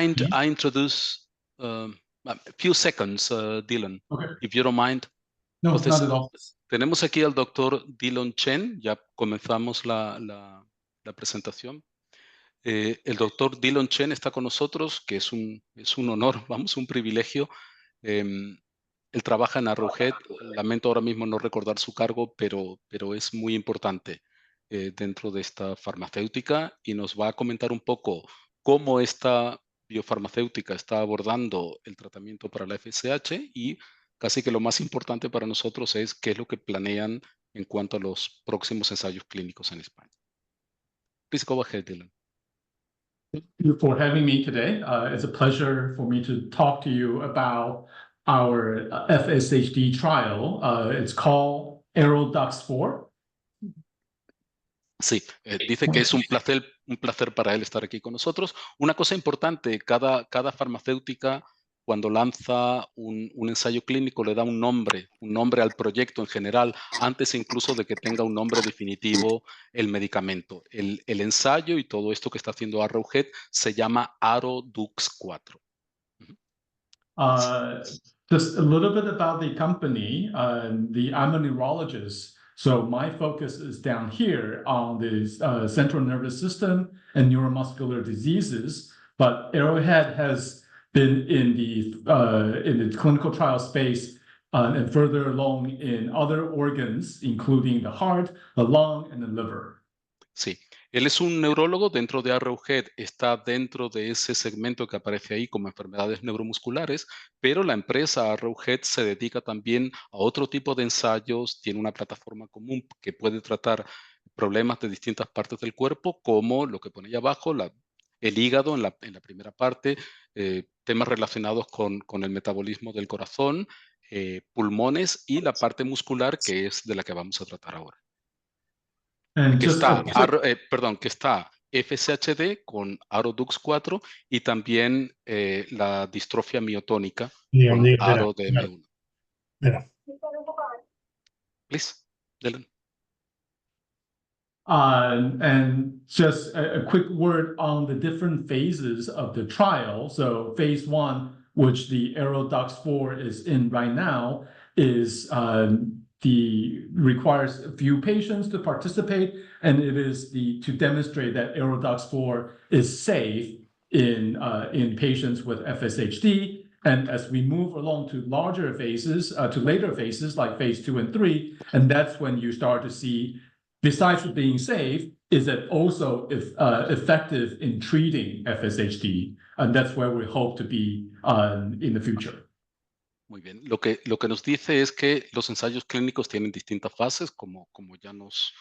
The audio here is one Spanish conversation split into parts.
mind please? I introduce a few seconds, Dylan, Okay. if you don't mind? No, Entonces, not at all. tenemos aquí al doctor Dylan Chen, ya comenzamos la presentación. El doctor Dylan Chen está con nosotros, que es un honor, vamos, un privilegio. Él trabaja en Arrowhead, lamento ahora mismo no recordar su cargo, pero es muy importante dentro de esta farmacéutica y nos va a comentar un poco cómo esta biofarmacéutica está abordando el tratamiento para la FSH y casi que lo más importante para nosotros es qué es lo que planean en cuanto a los próximos ensayos clínicos en España. Please go ahead, Dylan. Thank you for having me today. It's a pleasure for me to talk to you about our FSHD trial. It's called ARO-DUX4. Sí, dice que es un placer para él estar aquí con nosotros. Una cosa importante, cada farmacéutica cuando lanza un ensayo clínico le da un nombre al proyecto en general, antes incluso de que tenga un nombre definitivo el medicamento. El ensayo y todo esto que está haciendo Arrowhead se llama ARO-DUX4. Just a little bit about the company. I'm a neurologist, so my focus is down here on the central nervous system and neuromuscular diseases. But Arrowhead has been in the clinical trial space and further along in other organs, including the heart, the lung, and the liver. Sí, él es un neurólogo dentro de Arrowhead, está dentro de ese segmento que aparece ahí como enfermedades neuromusculares, pero la empresa Arrowhead se dedica también a otro tipo de ensayos, tiene una plataforma común que puede tratar problemas de distintas partes del cuerpo, como lo que pone ahí abajo, el hígado en la primera parte, temas relacionados con el metabolismo del corazón, pulmones y la parte muscular, que es de la que vamos a tratar ahora. Que está FSHD con ARO-DUX4 y también la distrofia miotónica con ARO-DM1. Please, Dylan. And just a quick word on the different phases of the trial. So phase 1, which the ARO-DUX4 is in right now, is requires a few patients to participate, and it is to demonstrate that ARO-DUX4 is safe in patients with FSHD. And as we move along to larger phases, to later phases like phase 2 and 3, and that's when you start to see, besides being safe, is it also effective in treating FSHD? And that's where we hope to be in the future. Muy bien. Lo que nos dice es que los ensayos clínicos tienen distintas fases, como ya nos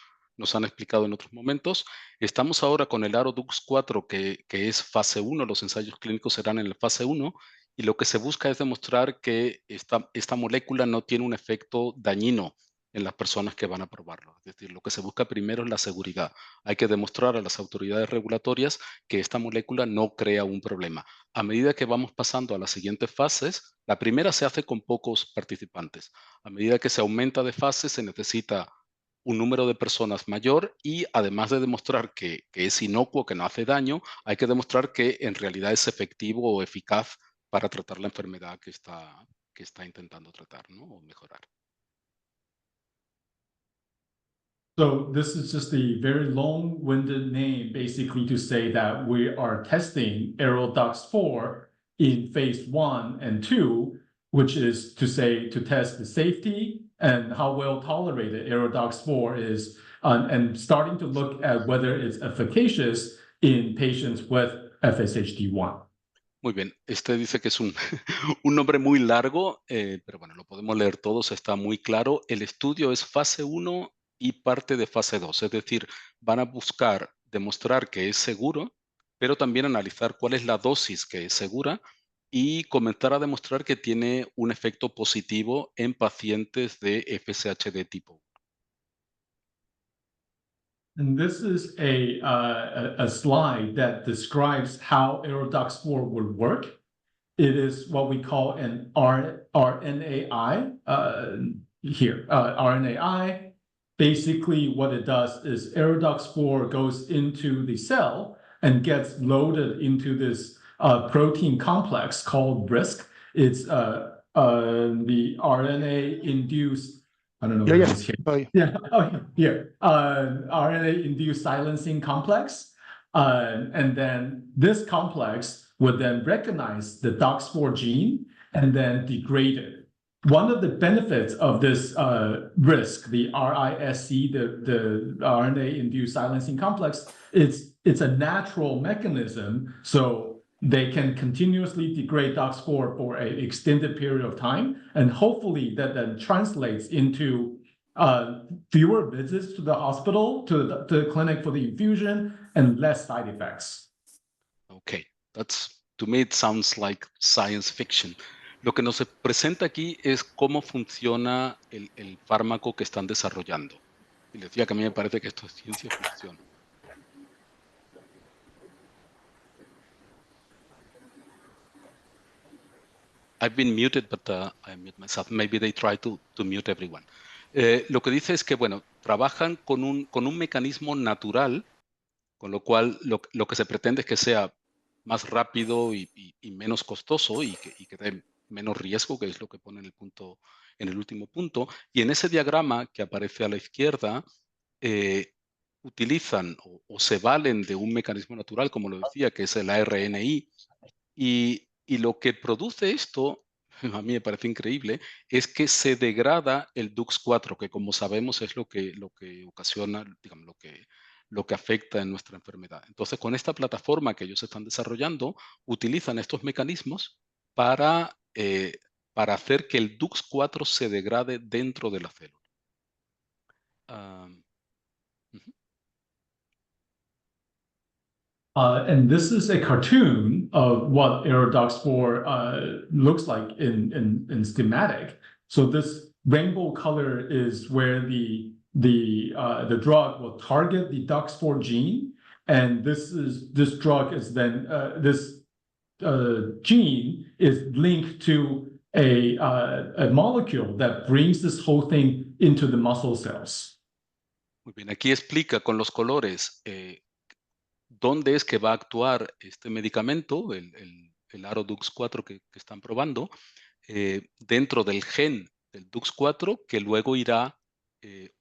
han explicado en otros momentos. Estamos ahora con el ARO-DUX4, que es fase 1. Los ensayos clínicos serán en la fase 1. Y lo que se busca es demostrar que esta molécula no tiene un efecto dañino en las personas que van a probarlo. Es decir, lo que se busca primero es la seguridad. Hay que demostrar a las autoridades regulatorias que esta molécula no crea un problema. A medida que vamos pasando a las siguientes fases, la primera se hace con pocos participantes. A medida que se aumenta de fase, se necesita un número de personas mayor y además de demostrar que es inocuo, que no hace daño, hay que demostrar que en realidad es efectivo o eficaz para tratar la enfermedad que está intentando tratar, ¿no? O mejorar. So this is just a very long-winded name, basically to say that we are testing ARO-DUX4 in phase 1 and 2, which is to say to test the safety and how well tolerated ARO-DUX4 is, and starting to look at whether it's efficacious in patients with FSHD1. Muy bien, este dice que es un nombre muy largo, pero bueno, lo podemos leer todos, está muy claro. El estudio es fase 1 y parte de fase 2, es decir, van a buscar demostrar que es seguro, pero también analizar cuál es la dosis que es segura y comenzar a demostrar que tiene un efecto positivo en pacientes de FSHD tipo 1. And this is a slide that describes how ARO-DUX4 would work. It is what we call an RNAi here. RNAi, basically what it does is ARO-DUX4 goes into the cell and gets loaded into this protein complex called RISC. It's the RNA-induced, I don't know what it is here. Oh, yeah. Yeah, oh, here. RNA-induced silencing complex. And then this complex would then recognize the DOX4 gene and then degrade it. One of the benefits of this RISC, the RISC, the RNA-induced silencing complex, it's a natural mechanism, so they can continuously degrade DOX4 for an extended period of time, and hopefully that then translates into fewer visits to the hospital, to the clinic for the infusion, and less side effects. Okay, to me it sounds like science fiction. Lo que nos presenta aquí es cómo funciona el fármaco que están desarrollando. Y les decía que a mí me parece que esto es ciencia ficción. I've been muted, but I mute myself. Maybe they try to mute everyone. Lo que dice es que, bueno, trabajan con un mecanismo natural, con lo cual lo que se pretende es que sea más rápido y menos costoso y que dé menos riesgo, que es lo que pone en el último punto. Y en ese diagrama que aparece a la izquierda, utilizan o se valen de un mecanismo natural, como lo decía, que es el ARNI, y lo que produce esto, a mí me parece increíble, es que se degrada el DUX4, que como sabemos es lo que ocasiona, digamos, lo que afecta en nuestra enfermedad. Entonces, con esta plataforma que ellos están desarrollando, utilizan estos mecanismos para hacer que el DUX4 se degrade dentro de la célula. And this is a cartoon of what ARO-DOX4 looks like in schematic. So this rainbow color is where the drug will target the DOX4 gene, and this drug is then this gene is linked to a molecule that brings this whole thing into the muscle cells. Muy bien, aquí explica con los colores dónde es que va a actuar este medicamento, el ARO-DUX4 que están probando, dentro del gen del DUX4, que luego irá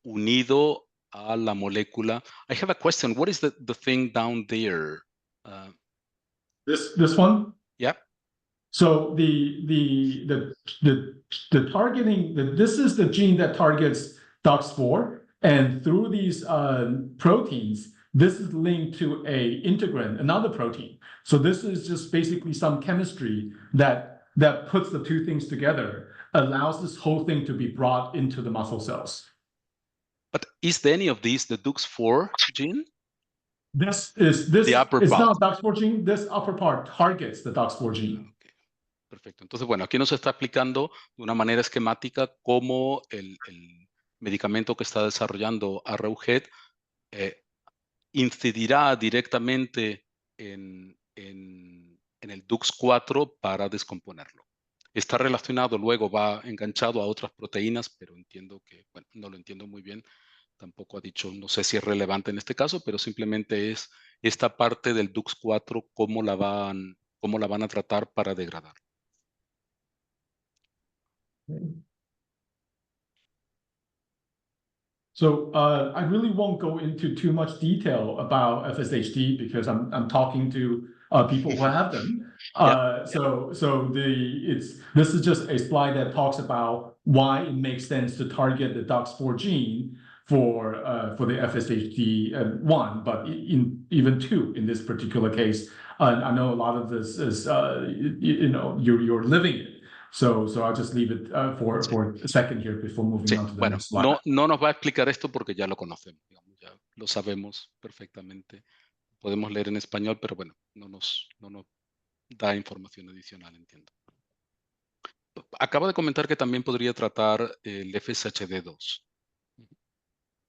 unido a la molécula. I have a question. What is the thing down there? This one? Yeah. So the targeting, this is the gene that targets DOX4, and through these proteins, this is linked to a integrin, another protein. So this is just basically some chemistry that puts the two things together, allows this whole thing to be brought into the muscle cells. But is any of these the DUX4 gene? This is The upper it's part. not DOX4 gene. This upper part targets the DOX4 gene. Okay. Perfecto. Entonces, bueno, aquí nos está explicando de una manera esquemática cómo el medicamento que está desarrollando Arrowhead incidirá directamente en el DUX4 para descomponerlo. Está relacionado, luego va enganchado a otras proteínas, pero entiendo que, bueno, no lo entiendo muy bien. Tampoco ha dicho, no sé si es relevante en este caso, pero simplemente es esta parte del DUX4, cómo la van a tratar para degradar. So I really won't go into too much detail about FSHD because I'm talking to people who have them. This is just a slide that talks about why it makes sense to target the DOX4 gene for the FSHD1, but even 2 in this particular case. I know a lot of this is you're living it. So I'll just leave it for a second here before moving on to the next slide. No nos va a explicar esto porque ya lo conocemos, digamos, ya lo sabemos perfectamente. Podemos leer en español, pero bueno, no nos da información adicional, entiendo. Acaba de comentar que también podría tratar el FSHD2,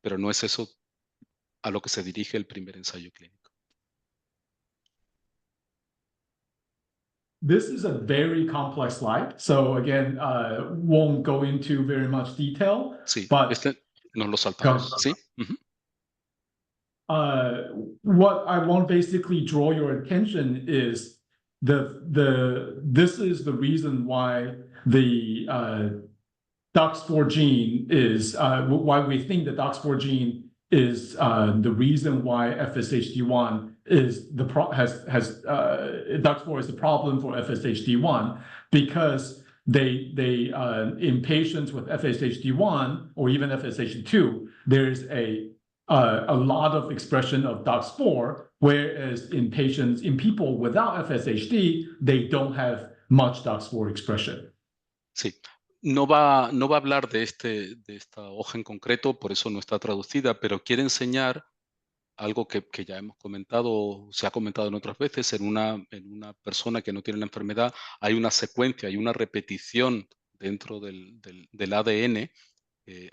pero no es eso a lo que se dirige el primer ensayo clínico. This is a very complex slide, so again, won't go into very much detail. Sí, but nos lo saltamos, ¿sí? What I want basically draw your attention is this is the reason why the DOX4 gene is why we think the DOX4 gene is the reason why FSHD1 is DOX4 is the problem for FSHD1, because they in patients with FSHD1 or even FSHD2, there's a lot of expression of DOX4, whereas in people without FSHD, they don't have much DOX4 expression. Sí. No va a hablar de esta hoja en concreto, por eso no está traducida, pero quiere enseñar algo que ya hemos comentado, se ha comentado en otras veces. En una persona que no tiene la enfermedad hay una secuencia, hay una repetición dentro del ADN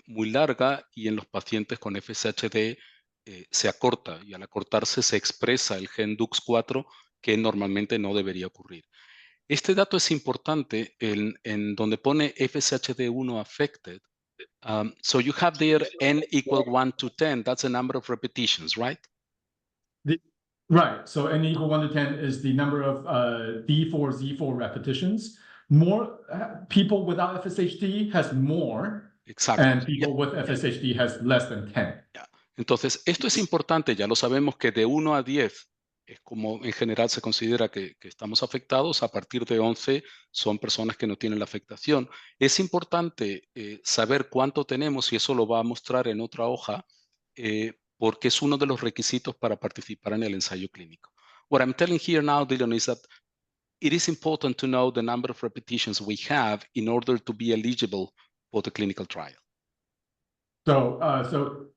muy larga, y en los pacientes con FSHD se acorta, y al acortarse se expresa el gen DUX4, que normalmente no debería ocurrir. Este dato es importante en donde pone FSHD1 affected. So you have there n equal 1 to 10. That's the number of repetitions, right? Right. So n equal 1 to 10 is the number of D4, Z4 repetitions. More people without FSHD has more. Exacto. And people with FSHD has less than 10. Entonces, esto es importante. Ya lo sabemos que de 1 a 10 es como en general se considera que estamos afectados. A partir de 11 son personas que no tienen la afectación. Es importante saber cuánto tenemos, y eso lo va a mostrar en otra hoja, porque es uno de los requisitos para participar en el ensayo clínico. What I'm telling here now, Dylan, is that it is important to know the number of repetitions we have in order to be eligible for the clinical trial. So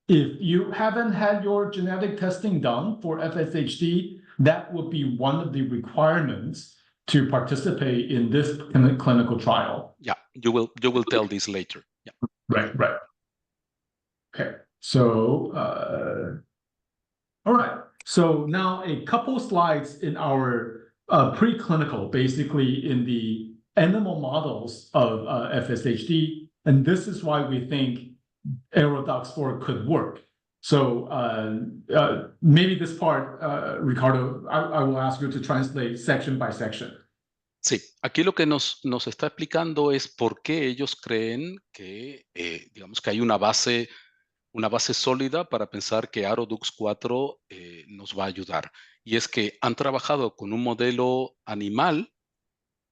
if you haven't had your genetic testing done for FSHD, that would be one of the requirements to participate in this clinical trial. Yeah, you will tell this later. Yeah. Right. Okay. So, all right. So now a couple slides in our preclinical, basically in the animal models of FSHD, and this is why we think ARO-DOX4 could work. So maybe this part, Ricardo, I will ask you to translate section by section. Sí, aquí lo que nos está explicando es por qué ellos creen que, digamos que hay una base sólida para pensar que ARO-DUX4 nos va a ayudar. Y es que han trabajado con un modelo animal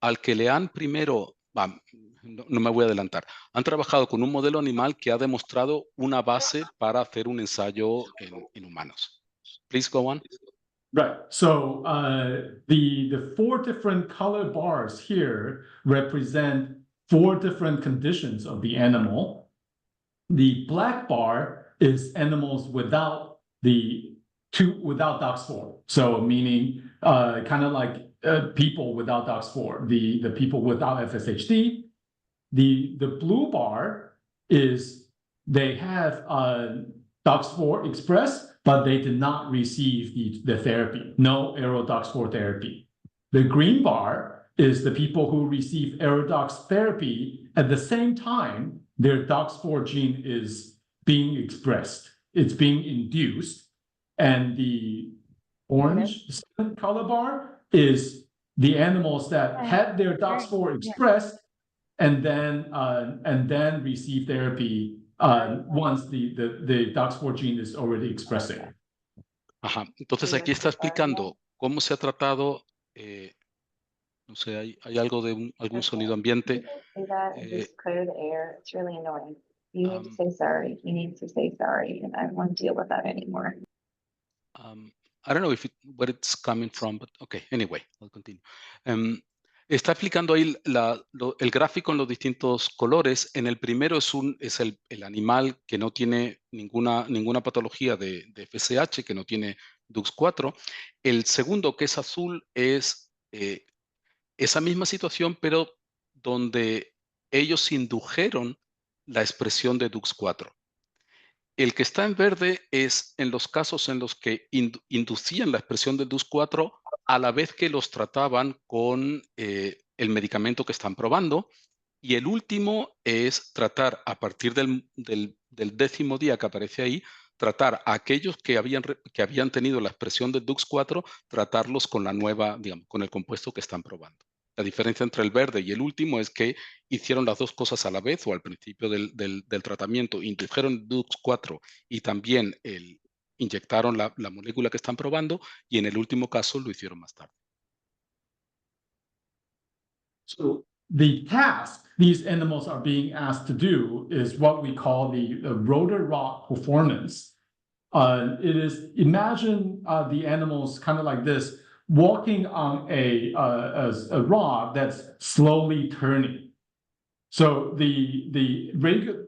al que le han primero, no me voy a adelantar, han trabajado con un modelo animal que ha demostrado una base para hacer un ensayo en humanos. Please go on. Right. So the 4 different color bars here represent 4 different conditions of the animal. The black bar is animals without DOX4. So meaning kind of like people without DOX4, the people without FSHD. The blue bar is they have DOX4 expressed, but they did not receive the therapy, no ARO-DOX4 therapy. The green bar is the people who receive ARO-DOX therapy at the same time their DOX4 gene is being expressed. It's being induced. And the orange color bar is the animals that had their DOX4 expressed and then receive therapy once the DOX4 gene is already expressing. Ajá. Entonces aquí está explicando cómo se ha tratado, no sé, hay algo de algún sonido ambiente. Just clear the air. It's really annoying. You need to say sorry. You need to say sorry, and I don't want to deal with that anymore. I don't know where it's coming from, but okay, anyway, I'll continue. Está explicando ahí el gráfico en los distintos colores. En el primero es el animal que no tiene ninguna patología de FSH, que no tiene DUX4. El segundo, que es azul, es esa misma situación, pero donde ellos indujeron la expresión de DUX4. El que está en verde es en los casos en los que inducían la expresión de DUX4 a la vez que los trataban con el medicamento que están probando. Y el último es tratar a partir del 10º día que aparece ahí, tratar a aquellos que habían tenido la expresión del DUX4, tratarlos con la nueva, digamos, con el compuesto que están probando. La diferencia entre el verde y el último es que hicieron las dos cosas a la vez o al principio del tratamiento, indujeron DUX4 y también inyectaron la molécula que están probando, y en el último caso lo hicieron más tarde. So the task these animals are being asked to do is what we call the rotor rod performance. It is, imagine the animals kind of like this, walking on a rod that's slowly turning. So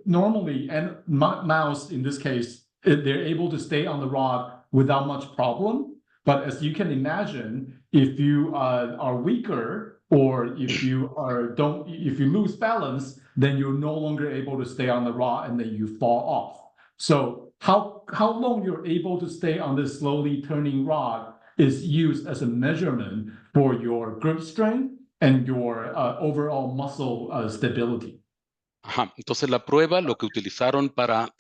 normally, and mouse in this case, they're able to stay on the rod without much problem. But as you can imagine, if you are weaker, or if you lose balance, then you're no longer able to stay on the rod, and then you fall off. So how long you're able to stay on this slowly turning rod is used as a measurement for your grip strength and your overall muscle stability. Ajá. Entonces la prueba, lo que utilizaron para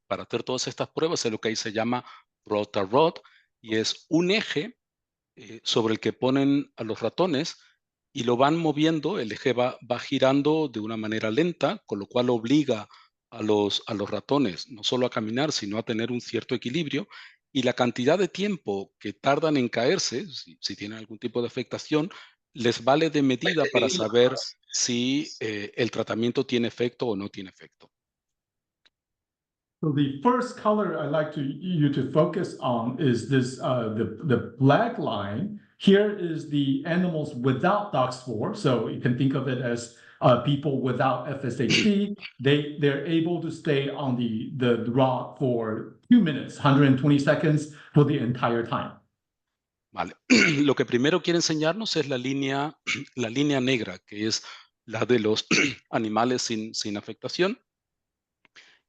hacer todas estas pruebas es lo que ahí se llama rotor rod, y es un eje sobre el que ponen a los ratones y lo van moviendo. El eje va girando de una manera lenta, con lo cual obliga a los ratones no solo a caminar, sino a tener un cierto equilibrio, y la cantidad de tiempo que tardan en caerse, si tienen algún tipo de afectación, les vale de medida para saber si el tratamiento tiene efecto o no tiene efecto. So the first color I'd like you to focus on is this, the black line. Here is the animals without DOX4. So you can think of it as people without FSHD. They're able to stay on the rod for 2 minutes, 120 seconds for the entire time. Vale. Lo que primero quiere enseñarnos es la línea negra, que es la de los animales sin afectación,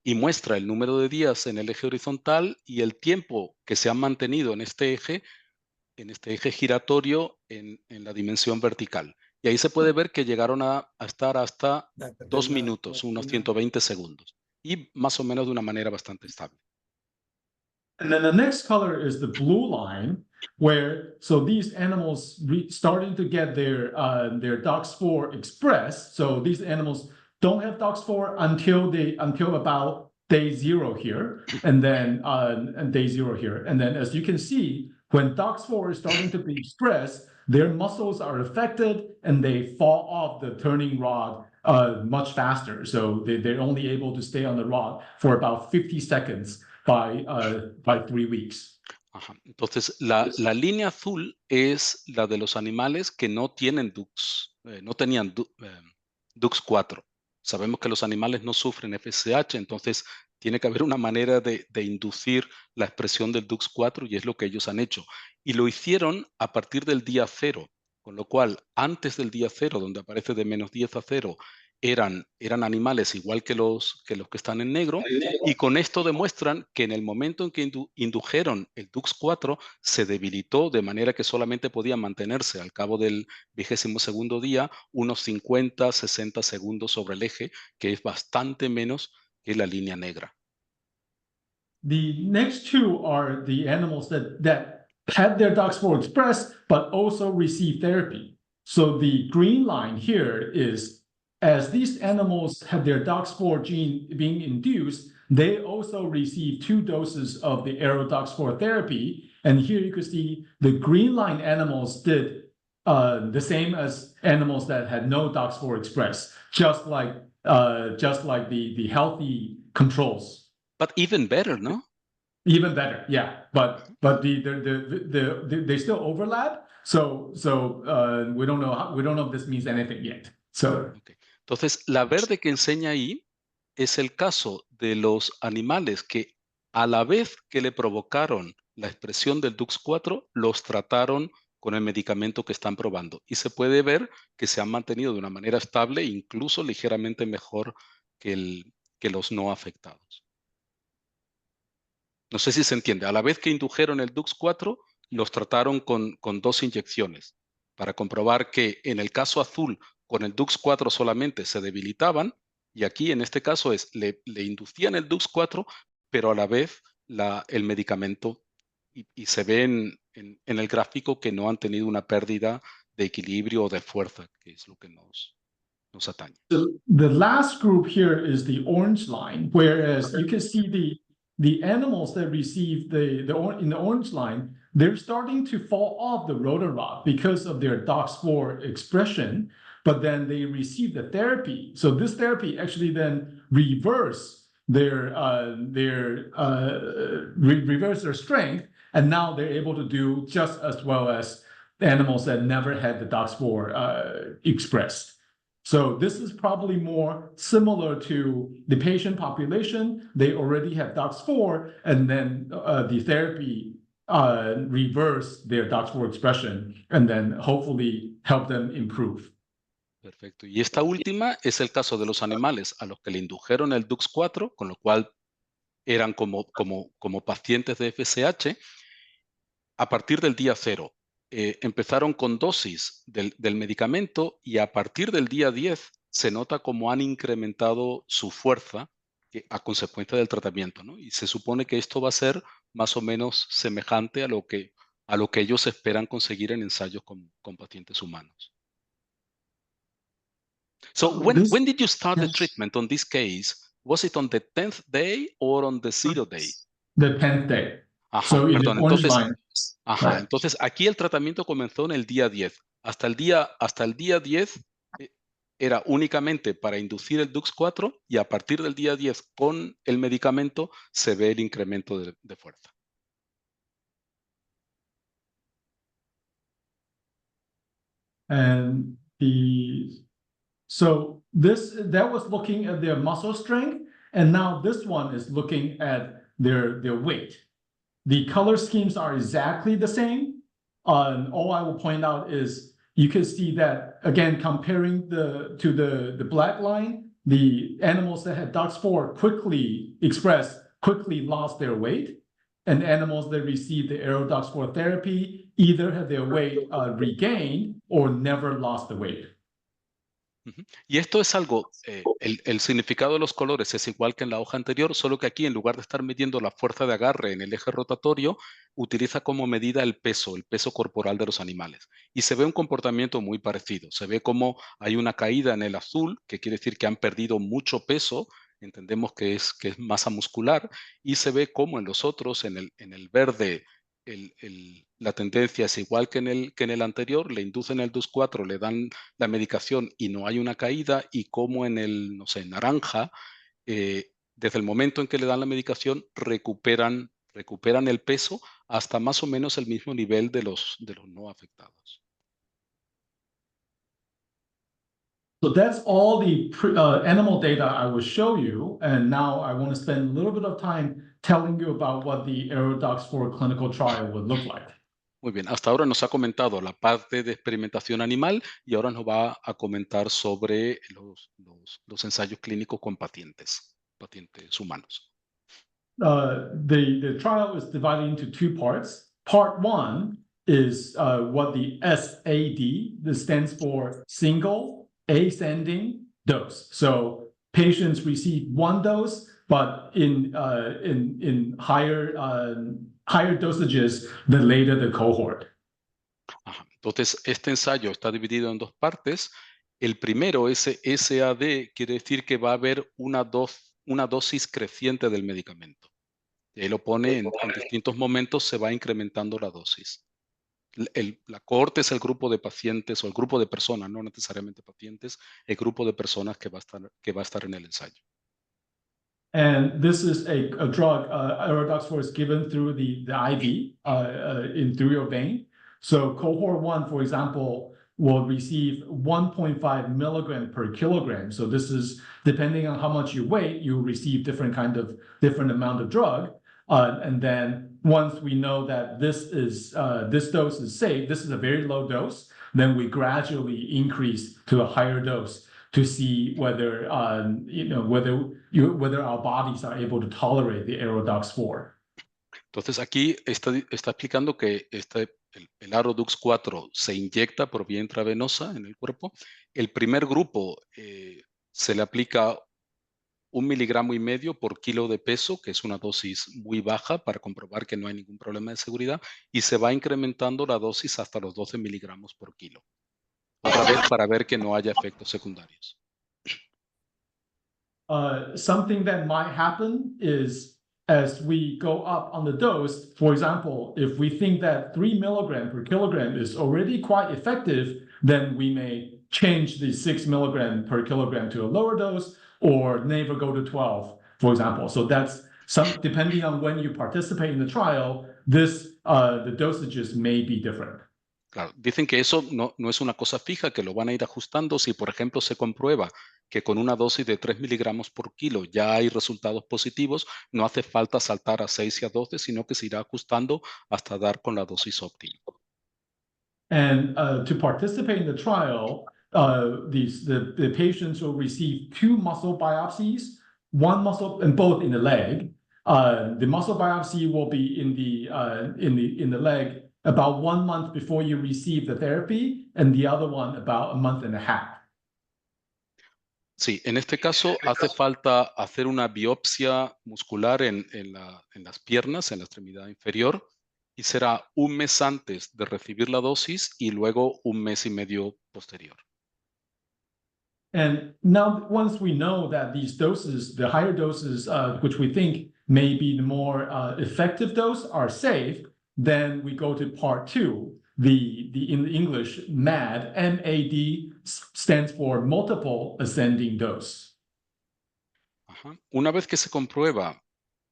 y muestra el número de días en el eje horizontal y el tiempo que se han mantenido en este eje giratorio en la dimensión vertical. Y ahí se puede ver que llegaron a estar hasta 2 minutos, unos 120 segundos, y más o menos de una manera bastante estable. And then the next color is the blue line, where so these animals starting to get their DOX4 expressed. So these animals don't have DOX4 until about day 0 here, and then and day 0 here. And then as you can see, when DOX4 is starting to be expressed, their muscles are affected and they fall off the turning rod much faster. So they're only able to stay on the rod for about 50 seconds by 3 weeks. Ajá. Entonces, la línea azul es la de los animales que no tienen no tenían DUX4. Sabemos que los animales no sufren FSH, entonces tiene que haber una manera de inducir la expresión del DUX4, y es lo que ellos han hecho. Y lo hicieron a partir del día 0, con lo cual antes del día 0, donde aparece de -10 a 0, eran animales igual que los que están en negro, y con esto demuestran que en el momento en que indujeron el DUX4 se debilitó, de manera que solamente podía mantenerse al cabo del 22º día unos 50, 60 segundos sobre el eje, que es bastante menos que la línea negra. The next two are the animals that had their DOX4 expressed, but also received therapy. So the green line here is, as these animals had their DOX4 gene being induced, they also received 2 doses of the ARO-DOX4 therapy. And here you can see the green line animals did the same as animals that had no DOX4 expressed, just like the healthy controls. But even better, no? Even better, yeah. But they still overlap. So we don't know if this means anything yet. So. Okay. Entonces, la verde que enseña ahí es el caso de los animales que, a la vez que le provocaron la expresión del DUX4, los trataron con el medicamento que están probando. Y se puede ver que se han mantenido de una manera estable, incluso ligeramente mejor que los no afectados. No sé si se entiende. A la vez que indujeron el DUX4, los trataron con 2 inyecciones para comprobar que en el caso azul, con el DUX4 solamente se debilitaban, y aquí en este caso le inducían el DUX4, pero a la vez el medicamento y se ve en el gráfico que no han tenido una pérdida de equilibrio o de fuerza, que es lo que nos atañe. The last group here is the orange line, whereas you can see the animals that receive in the orange line, they're starting to fall off the rotor rod because of their DOX4 expression, but then they receive the therapy. So this therapy actually then reverse their strength, and now they're able to do just as well as animals that never had the DOX4 expressed. So this is probably more similar to the patient population. They already have DOX4, and then the therapy reverse their DOX4 expression, and then hopefully help them improve. Perfecto. Y esta última es el caso de los animales a los que le indujeron el DUX4, con lo cual eran como pacientes de FSH. A partir del día 0, empezaron con dosis del medicamento y a partir del día 10 se nota cómo han incrementado su fuerza a consecuencia del tratamiento, ¿no? Y se supone que esto va a ser más o menos semejante a lo que ellos esperan conseguir en ensayos con pacientes humanos. So when did you start the treatment on this case? Was it on the 10th day or on the 0 day? The 10th day. Ajá, So in the perdón, orange entonces, line. ajá, entonces aquí el tratamiento comenzó en el día 10. Hasta el día 10 era únicamente para inducir el DUX4 y a partir del día 10 con el medicamento se ve el incremento de fuerza. And so that was looking at their muscle strength, and now this one is looking at their weight. The color schemes are exactly the same. All I will point out is you can see that, again, comparing to the black line, the animals that had DOX4 quickly lost their weight, and animals that received the ARO-DOX4 therapy either had their weight regained or never lost the weight. Y esto es algo, el significado de los colores es igual que en la hoja anterior, solo que aquí en lugar de estar midiendo la fuerza de agarre en el eje rotatorio, utiliza como medida el peso corporal de los animales. Y se ve un comportamiento muy parecido. Se ve como hay una caída en el azul, que quiere decir que han perdido mucho peso, entendemos que es masa muscular, y se ve como en los otros, en el verde, la tendencia es igual que en el anterior, le inducen el DUX4, le dan la medicación y no hay una caída, y como en el, no sé, naranja, desde el momento en que le dan la medicación, recuperan el peso hasta más o menos el mismo nivel de los no afectados. So that's all the animal data I will show you, and now I want to spend a little bit of time telling you about what the ARO-DOX4 clinical trial would look like. Muy bien, hasta ahora nos ha comentado la parte de experimentación animal y ahora nos va a comentar sobre los ensayos clínicos con pacientes humanos. The trial is divided into two parts. Part 1 is what the SAD, this stands for single ascending dose. So patients receive one dose, but in higher dosages the later the cohort. Ajá. Entonces, este ensayo está dividido en dos partes. El primero, ese SAD, quiere decir que va a haber una dosis creciente del medicamento. Y ahí lo pone en distintos momentos, se va incrementando la dosis. La cohorte es el grupo de pacientes o el grupo de personas, no necesariamente pacientes, el grupo de personas que va a estar en el ensayo. And this is a drug, ARO-DOX4 is given through the IV through your vein. So cohort 1, for example, will receive 1.5 milligram per kilogram. So this is, depending on how much you weigh, you receive different amount of drug. And then once we know that this dose is safe, this is a very low dose, then we gradually increase to a higher dose to see whether whether our bodies are able to tolerate the ARO-DOX4. Entonces aquí está explicando que el ARO-DUX4 se inyecta por vía intravenosa en el cuerpo. El primer grupo se le aplica 1,5 miligramos por kilo de peso, que es una dosis muy baja para comprobar que no hay ningún problema de seguridad, y se va incrementando la dosis hasta los 12 miligramos por kilo. Otra vez para ver que no haya efectos secundarios. Something that might happen is as we go up on the dose, for example, if we think that 3 milligram per kilogram is already quite effective, then we may change the 6 milligram per kilogram to a lower dose or never go to 12, for example. So that's depending on when you participate in the trial, the dosages may be different. Claro, dicen que eso no es una cosa fija, que lo van a ir ajustando. Si, por ejemplo, se comprueba que con una dosis de 3 miligramos por kilo ya hay resultados positivos, no hace falta saltar a 6 y a 12, sino que se irá ajustando hasta dar con la dosis óptima. And to participate in the trial, the patients will receive 2 muscle biopsies, one muscle and both in the leg. The muscle biopsy will be in the leg about 1 month before you receive the therapy, and the other one about a month and a half. Sí, en este caso hace falta hacer una biopsia muscular en las piernas, en la extremidad inferior, y será 1 mes antes de recibir la dosis y luego 1 mes y medio posterior. And now, once we know that these doses, the higher doses, which we think may be the more effective dose, are safe, then we go to part 2. In English, MAD, M-A-D, stands for multiple ascending dose. Ajá. Una vez que se comprueba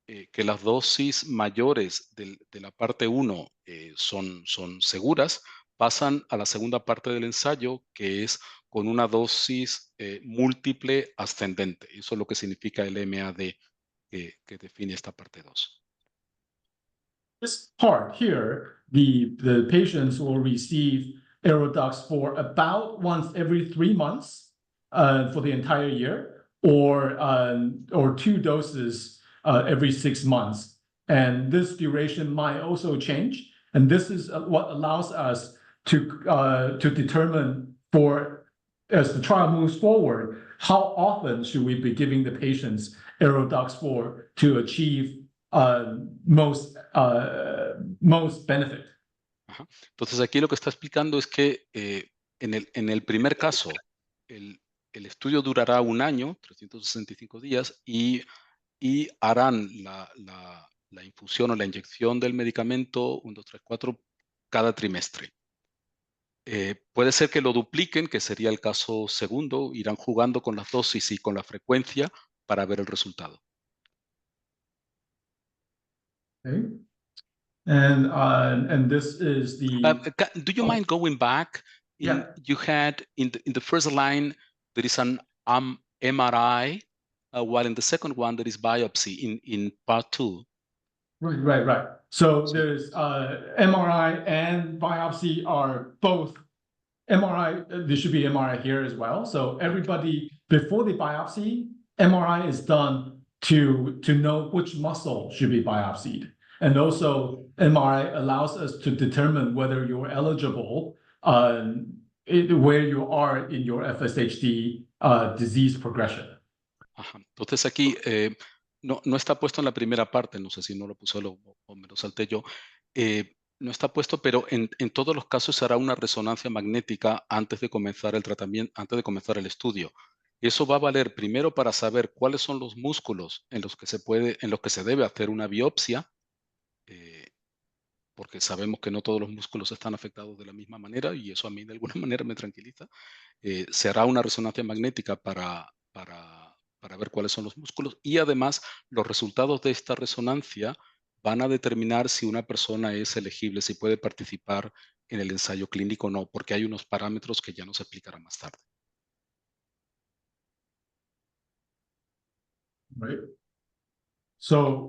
que las dosis mayores de la parte 1 son seguras, pasan a la segunda parte del ensayo, que es con una dosis múltiple ascendente. Eso es lo que significa el MAD que define esta parte 2. This part here, the patients will receive Aerodux for about once every 3 months for the entire year, or 2 doses every 6 months. And this duration might also change. And this is what allows us to determine as the trial moves forward, how often should we be giving the patients Aerodux for to achieve most benefit. Ajá. Entonces aquí lo que está explicando es que en el primer caso, el estudio durará 1 año, 365 días, y harán la infusión o la inyección del medicamento 1, 2, 3, 4 cada trimestre. Puede ser que lo dupliquen, que sería el caso segundo, irán jugando con las dosis y con la frecuencia para ver el resultado. Okay. And this is the. Do you mind going back? Yeah. You had in the first line there is an MRI, while in the second one there is biopsy in part 2. Right. So there's MRI and biopsy are both MRI. There should be MRI here as well. So everybody before the biopsy, MRI is done to know which muscle should be biopsied. And also MRI allows us to determine whether you're eligible where you are in your FSHD disease progression. Ajá. Entonces aquí no está puesto en la primera parte, no sé si no lo puse o me lo salté yo. No está puesto, pero en todos los casos se hará una resonancia magnética antes de comenzar el tratamiento, antes de comenzar el estudio. Eso va a valer primero para saber cuáles son los músculos en los que se debe hacer una biopsia, porque sabemos que no todos los músculos están afectados de la misma manera y eso a mí de alguna manera me tranquiliza. Se hará una resonancia magnética para ver cuáles son los músculos y además los resultados de esta resonancia van a determinar si una persona es elegible, si puede participar en el ensayo clínico o no, porque hay unos parámetros que ya nos explicará más tarde. Right. So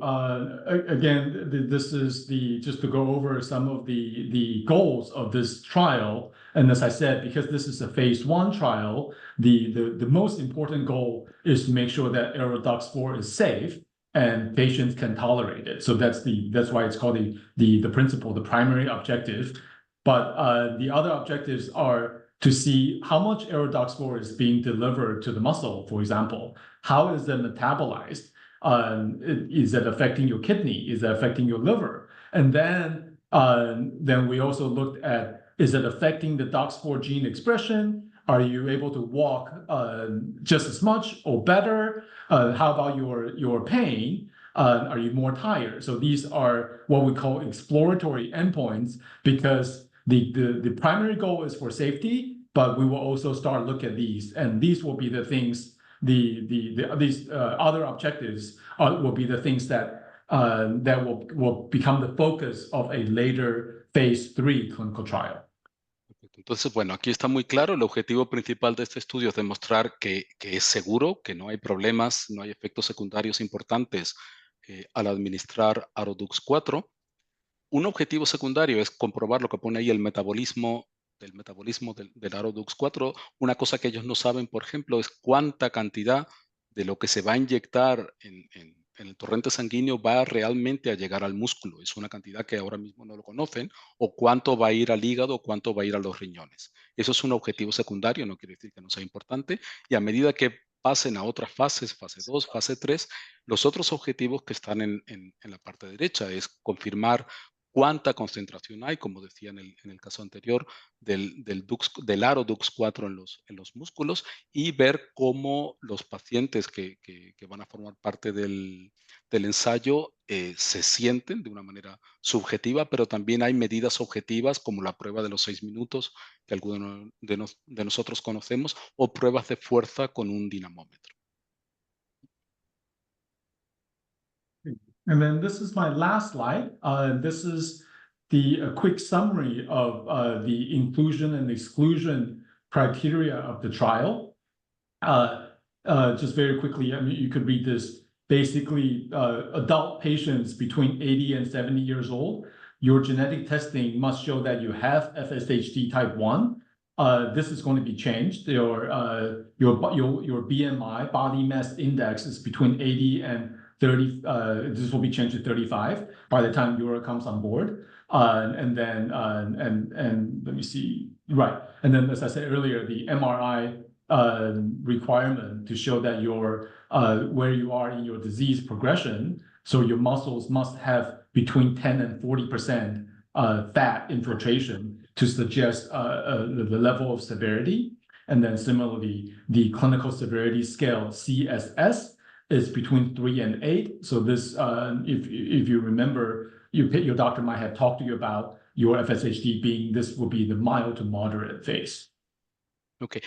again, this is just to go over some of the goals of this trial. And as I said, because this is a phase 1 trial, the most important goal is to make sure that Aerodux 4 is safe and patients can tolerate it. So that's why it's called the principle, the primary objective. But the other objectives are to see how much ARO-DUX4 is being delivered to the muscle, for example. How is it metabolized? Is it affecting your kidney? Is it affecting your liver? And then we also looked at, is it affecting the DUX4 gene expression? Are you able to walk just as much or better? How about your pain? Are you more tired? So these are what we call exploratory endpoints, because the primary goal is for safety, but we will also start looking at these, and these will be the things, these other objectives will be the things that will become the focus of a later phase 3 clinical trial. Entonces, bueno, aquí está muy claro, el objetivo principal de este estudio es demostrar que es seguro, que no hay problemas, no hay efectos secundarios importantes al administrar ARO-DUX4. Un objetivo secundario es comprobar lo que pone ahí el metabolismo del ARO-DUX4. Una cosa que ellos no saben, por ejemplo, es cuánta cantidad de lo que se va a inyectar en el torrente sanguíneo va realmente a llegar al músculo. Es una cantidad que ahora mismo no lo conocen, o cuánto va a ir al hígado o cuánto va a ir a los riñones. Eso es un objetivo secundario, no quiere decir que no sea importante, y a medida que pasen a otras fases, fase 2, fase 3, los otros objetivos que están en la parte derecha es confirmar cuánta concentración hay, como decía en el caso anterior, del ARO-DUX4 en los músculos, y ver cómo los pacientes que van a formar parte del ensayo se sienten de una manera subjetiva, pero también hay medidas objetivas como la prueba de los 6 minutos que algunos de nosotros conocemos, o pruebas de fuerza con un dinamómetro. And then this is my last slide. This is the quick summary of the inclusion and exclusion criteria of the trial. Just very quickly, I mean, you could read this. Basically, adult patients between 80 and 70 years old, your genetic testing must show that you have FSHD type 1. This is going to be changed. Your BMI, body mass index, is between 80 and 30. This will be changed to 35 by the time Euro comes on board. And then let me see. Right. And then, as I said earlier, the MRI requirement to show that you're where you are in your disease progression. So your muscles must have between 10 and 40% fat infiltration to suggest the level of severity. And then similarly, the clinical severity scale, CSS, is between 3 and 8. So this, if you remember, your doctor might have talked to you about your FSHD being, this will be the mild to moderate phase. Okay,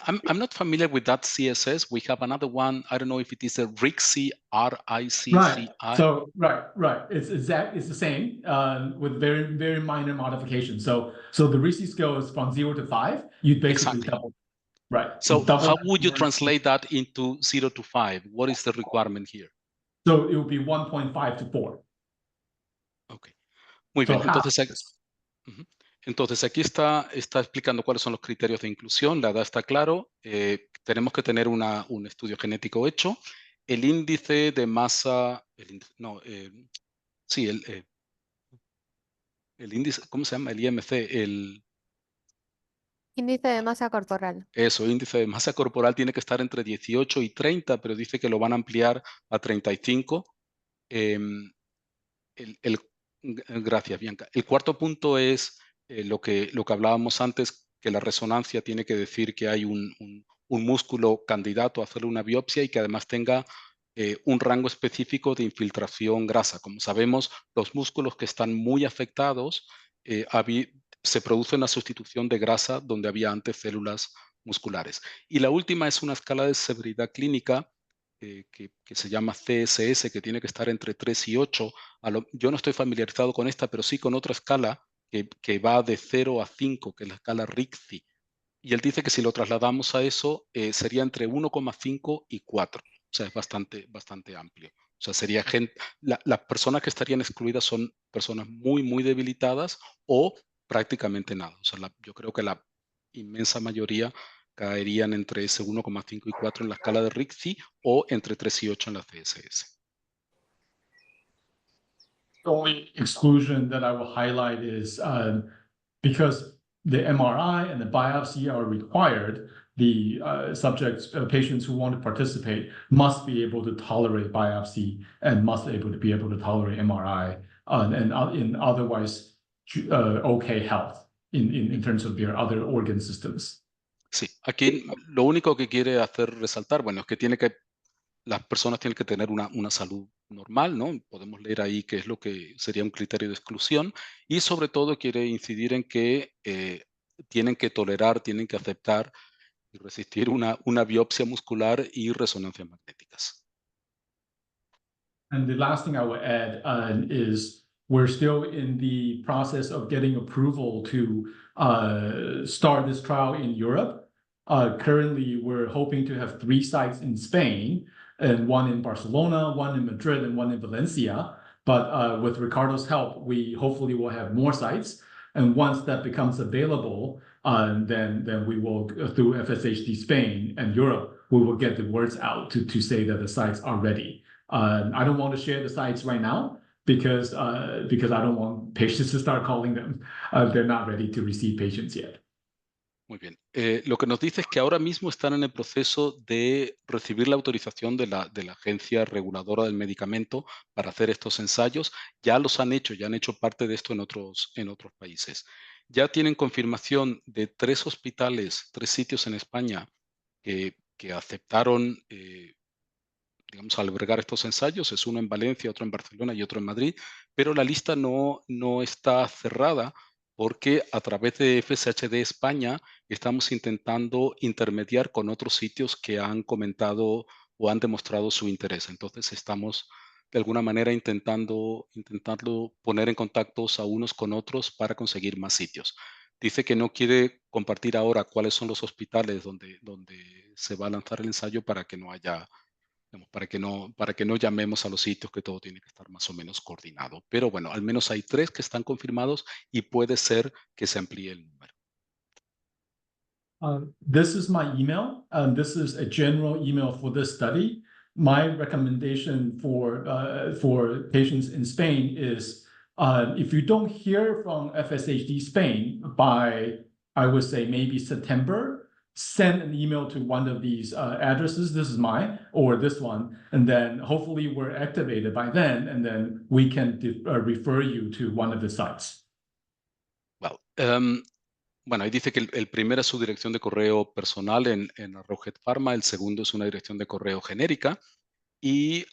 I'm not familiar with that CSS. We have another one. I don't know if it is a RICC, RICCI. Right. So right. It's the same with very, very minor modifications. So the RICC scale is from 0 to 5. You basically double. Right. So how would you translate that into 0 to 5? What is the requirement here? So it will be 1.5 to 4. Okay. Muy bien. Entonces aquí está explicando cuáles son los criterios de inclusión. La edad está claro. Tenemos que tener un estudio genético hecho. El índice de masa, el índice, ¿cómo se llama? El IMC, Índice de masa corporal. Eso, índice de masa corporal tiene que estar entre 18 y 30, pero dice que lo van a ampliar a 35. Gracias, Bianca. El cuarto punto es lo que hablábamos antes, que la resonancia tiene que decir que hay un músculo candidato a hacerle una biopsia y que además tenga un rango específico de infiltración grasa. Como sabemos, los músculos que están muy afectados, se produce una sustitución de grasa donde había antes células musculares. Y la última es una escala de severidad clínica que se llama CSS, que tiene que estar entre 3 y 8. Yo no estoy familiarizado con esta, pero sí con otra escala que va de 0 a 5, que es la escala RICCI. Y él dice que si lo trasladamos a eso, sería entre 1,5 y 4. O sea, es bastante amplio. O sea, sería las personas que estarían excluidas son personas muy, muy debilitadas o prácticamente nada. O sea, yo creo que la inmensa mayoría caerían entre ese 1,5 y 4 en la escala de RICCI o entre 3 y 8 en la CSS. The only exclusion that I will highlight is because the MRI and the biopsy are required, the patients who want to participate must be able to tolerate biopsy and must be able to tolerate MRI and in otherwise okay health in terms of their other organ systems. Sí, aquí lo único que quiere hacer resaltar, bueno, es que las personas tienen que tener una salud normal, ¿no? Podemos leer ahí qué es lo que sería un criterio de exclusión y sobre todo quiere incidir en que tienen que tolerar, tienen que aceptar y resistir una biopsia muscular y resonancias magnéticas. And the last thing I would add is we're still in the process of getting approval to start this trial in Europe. Currently, we're hoping to have 3 sites in Spain, and 1 in Barcelona, 1 in Madrid, and 1 in Valencia. But with Ricardo's help, we hopefully will have more sites. And once that becomes available, then we will, through FSHD Spain and Europe, we will get the words out to say that the sites are ready. I don't want to share the sites right now because I don't want patients to start calling them. They're not ready to receive patients yet. Muy bien. Lo que nos dice es que ahora mismo están en el proceso de recibir la autorización de la Agencia Reguladora del Medicamento para hacer estos ensayos. Ya los han hecho, ya han hecho parte de esto en otros países. Ya tienen confirmación de 3 hospitales, 3 sitios en España que aceptaron, digamos, albergar estos ensayos. Es uno en Valencia, otro en Barcelona y otro en Madrid. Pero la lista no está cerrada, porque a través de FSHD España estamos intentando intermediar con otros sitios que han comentado o han demostrado su interés. Entonces estamos de alguna manera intentando poner en contactos a unos con otros para conseguir más sitios. Dice que no quiere compartir ahora cuáles son los hospitales donde se va a lanzar el ensayo para que no haya, para que no llamemos a los sitios, que todo tiene que estar más o menos coordinado. Pero bueno, al menos hay 3 que están confirmados y puede ser que se amplíe el número. This is my email. This is a general email for this study. My recommendation for patients in Spain is if you don't hear from FSHD Spain by, I would say, maybe September, send an email to one of these addresses. This is mine, or this one, and then hopefully we're activated by then, and then we can refer you to one of the sites. Well, bueno, ahí dice que el primero es su dirección de correo personal en Arrowhead Pharma, el segundo es una dirección de correo genérica, y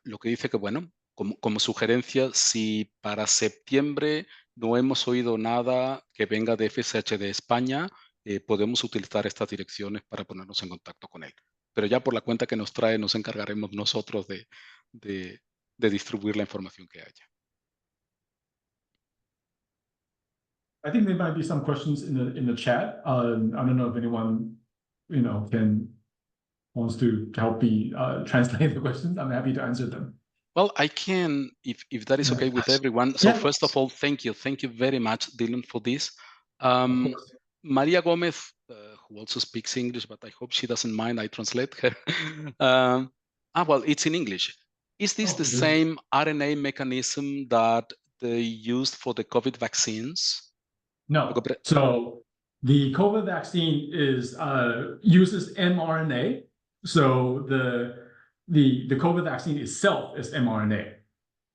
lo que dice que, bueno, como sugerencia, si para septiembre no hemos oído nada que venga de FSHD España, podemos utilizar estas direcciones para ponernos en contacto con él. Pero ya por la cuenta que nos trae, nos encargaremos nosotros de distribuir la información que haya. I think there might be some questions in the chat. I don't know if anyone, wants to help me translate the questions. I'm happy to answer them. Well, I can, if that is okay with everyone. So first of all, thank you very much, Dylan, for this. Maria Gomez, who also speaks English, but I hope she doesn't mind I translate her. Well, it's in English. Is this the same RNA mechanism that they used for the COVID vaccines? No. So the COVID vaccine uses mRNA. So the COVID vaccine itself is mRNA.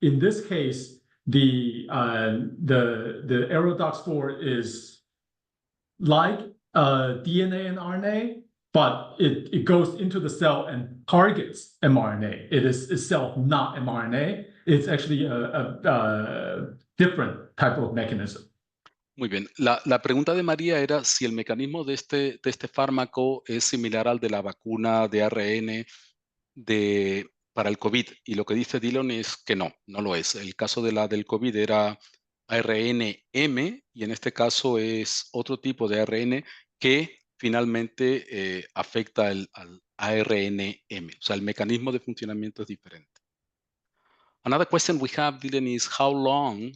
In this case, the ARO-DUX4 is like DNA and RNA, but it goes into the cell and targets mRNA. It is itself not mRNA. It's actually a different type of mechanism. Muy bien. La pregunta de María era si el mecanismo de este fármaco es similar al de la vacuna de ARN para el COVID. Y lo que dice Dylan es que no lo es. El caso del COVID era ARN-M y en este caso es otro tipo de ARN que finalmente afecta al ARN-M. O sea, el mecanismo de funcionamiento es diferente. Another question we have, Dylan, is how long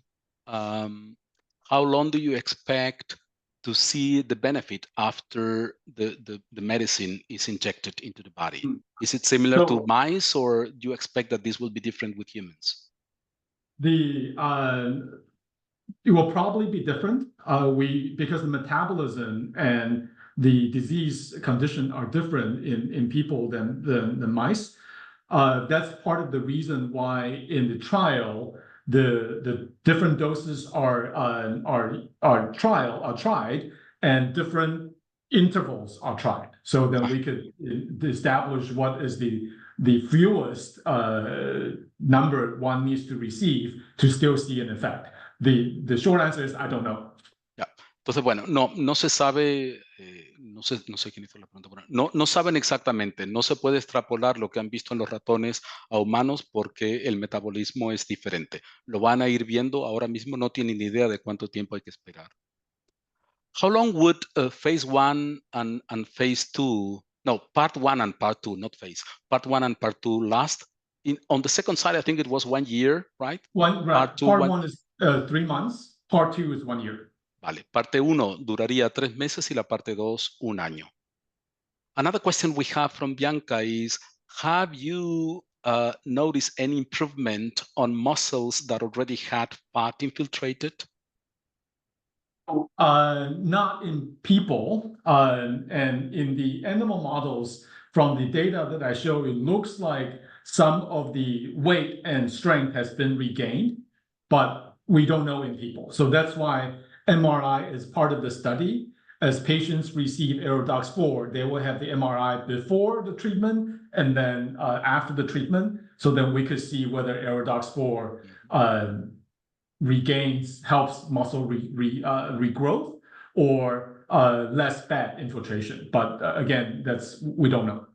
do you expect to see the benefit after the medicine is injected into the body? Is it similar to mice, or do you expect that this will be different with humans? The it will probably be different. Because the metabolism and the disease condition are different in people than the mice. That's part of the reason why in the trial the different doses are tried and different intervals are tried. So then we could establish what is the fewest number one needs to receive to still see an effect. The short answer is I don't know. Entonces, bueno, no se sabe, no sé quién hizo la pregunta, pero no saben exactamente, no se puede extrapolar lo que han visto en los ratones a humanos porque el metabolismo es diferente. Lo van a ir viendo, ahora mismo no tienen ni idea de cuánto tiempo hay que esperar. How long would phase 1 and phase 2, no, part 1 and part 2, not phase, part 1 and part 2 last? On the second side, I think it was 1 year, right? Part 1 is 3 months, part 2 is 1 year. Vale, parte 1 duraría 3 meses y la parte 2 1 año. Another question we have from Bianca is, have you noticed any improvement on muscles that already had fat infiltrated? Not in people, and in the animal models, from the data that I show, it looks like some of the weight and strength has been regained, but we don't know in people. So that's why MRI is part of the study. As patients receive AeroDox 4, they will have the MRI before the treatment and then after the treatment. So then we could see whether AeroDox 4 helps muscle regrowth or less fat infiltration. But again, we don't know.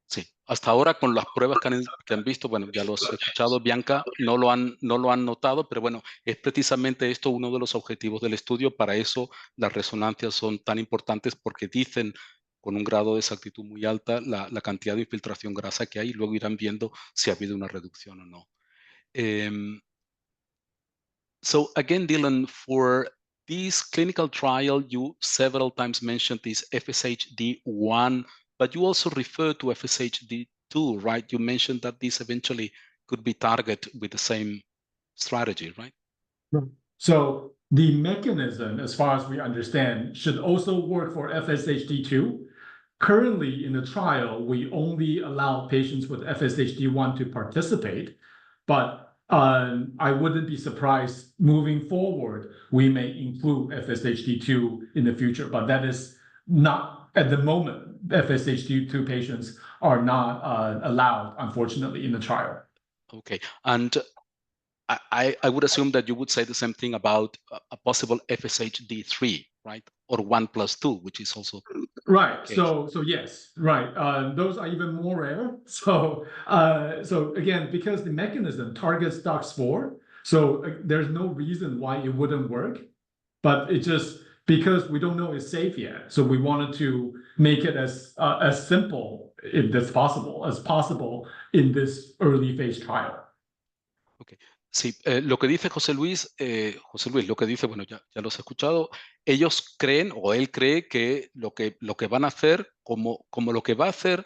Sí, hasta ahora con las pruebas que han visto, bueno, ya lo has escuchado, Bianca, no lo han notado, pero bueno, es precisamente esto uno de los objetivos del estudio. Para eso las resonancias son tan importantes porque dicen con un grado de exactitud muy alta la cantidad de infiltración grasa que hay y luego irán viendo si ha habido una reducción o no. So again, Dylan, for this clinical trial, you several times mentioned this FSHD1, but you also refer to FSHD2, right? You mentioned that this eventually could be targeted with the same strategy, right? So the mechanism, as far as we understand, should also work for FSHD2. Currently in the trial, we only allow patients with FSHD1 to participate, but I wouldn't be surprised moving forward, we may include FSHD2 in the future, but that is not at the moment. FSHD2 patients are not allowed, unfortunately, in the trial. Okay, and I would assume that you would say the same thing about a possible FSHD3, right? Or 1+2, which is also right. So yes, right. Those are even more rare. So again, because the mechanism targets DOX4, so there's no reason why it wouldn't work, but it just because we don't know it's safe yet. So we wanted to make it as simple as possible in this early phase trial. Okay. Sí, lo que dice José Luis, lo que dice, bueno, ya lo has escuchado, ellos creen, o él cree que lo que van a hacer, como lo que va a hacer,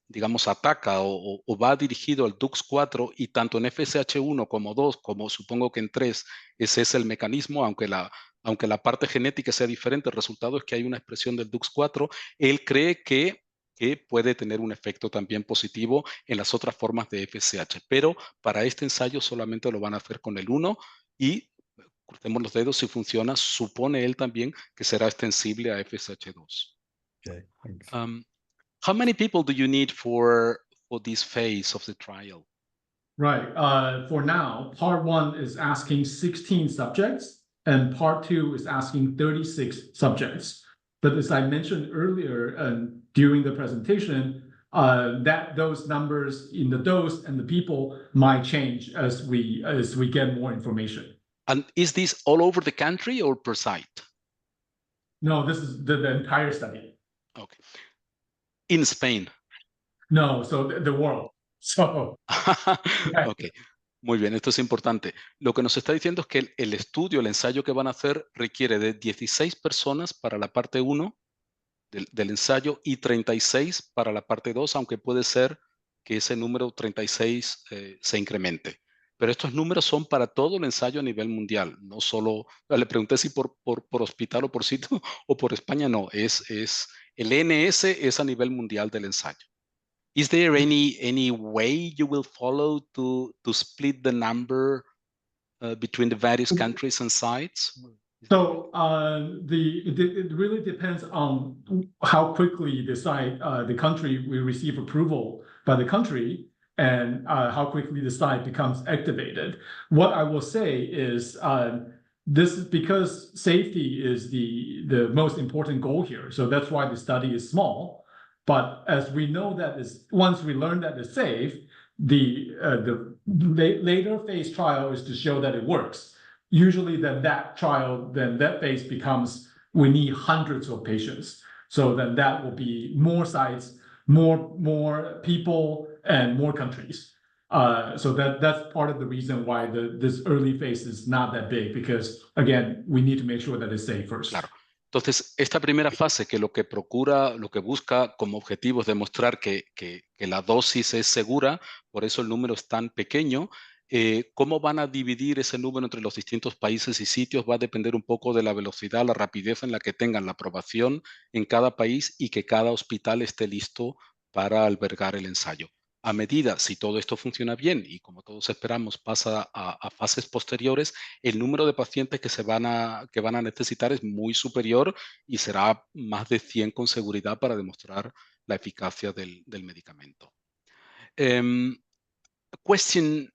digamos, ataca o va dirigido al DUX4 y tanto en FSH1 como 2, como supongo que en 3, ese es el mecanismo, aunque la parte genética sea diferente, el resultado es que hay una expresión del DUX4, él cree que puede tener un efecto también positivo en las otras formas de FSH, pero para este ensayo solamente lo van a hacer con el 1 y crucemos los dedos si funciona, supone él también que será extensible a FSH2. Okay, thanks. How many people do you need for this phase of the trial? Right. For now, part 1 is asking 16 subjects and part 2 is asking 36 subjects. But as I mentioned earlier during the presentation, those numbers in the dose and the people might change as we get more information. And is this all over the country or per site? No, this is the entire study. Okay. In Spain? No, so the world. So, okay. Muy bien, esto es importante. Lo que nos está diciendo es que el estudio, el ensayo que van a hacer requiere de 16 personas para la parte 1 del ensayo y 36 para la parte 2, aunque puede ser que ese número 36 se incremente. pero estos números son para todo el ensayo a nivel mundial, no solo, le pregunté si por hospital o por sitio o por España, no, es el NS es a nivel mundial del ensayo. Is there any way you will follow to split the number between the various countries and sites? So it really depends on how quickly the country will receive approval by the country and how quickly the site becomes activated. What I will say is this is because safety is the most important goal here. So that's why the study is small. But as we know that once we learn that it's safe, the later phase trial is to show that it works. Usually then that phase becomes, we need hundreds of patients. So then that will be more sites, more people, and more countries. So that's part of the reason why this early phase is not that big, because again, we need to make sure that it's safe first. Claro. Entonces, esta primera fase que lo que busca como objetivo es demostrar que la dosis es segura, por eso el número es tan pequeño. ¿Cómo van a dividir ese número entre los distintos países y sitios? Va a depender un poco de la velocidad, la rapidez en la que tengan la aprobación en cada país y que cada hospital esté listo para albergar el ensayo. A medida, si todo esto funciona bien y como todos esperamos pasa a fases posteriores, el número de pacientes que van a necesitar es muy superior y será más de 100 con seguridad para demostrar la eficacia del medicamento. Question,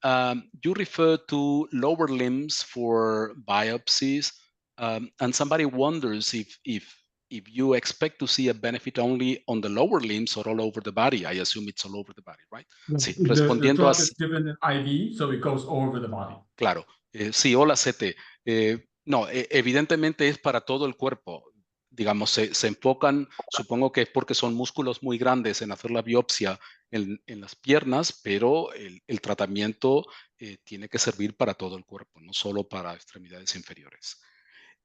you refer to lower limbs for biopsies, and somebody wonders if you expect to see a benefit only on the lower limbs or all over the body. I assume it's all over the body, right? Sí, respondiendo the drug is given an IV, so it goes all over the body. Claro, sí, hola CT. No, evidentemente es para todo el cuerpo. Digamos, se enfocan, supongo que es porque son músculos muy grandes en hacer la biopsia en las piernas, pero el tratamiento tiene que servir para todo el cuerpo, no solo para extremidades inferiores.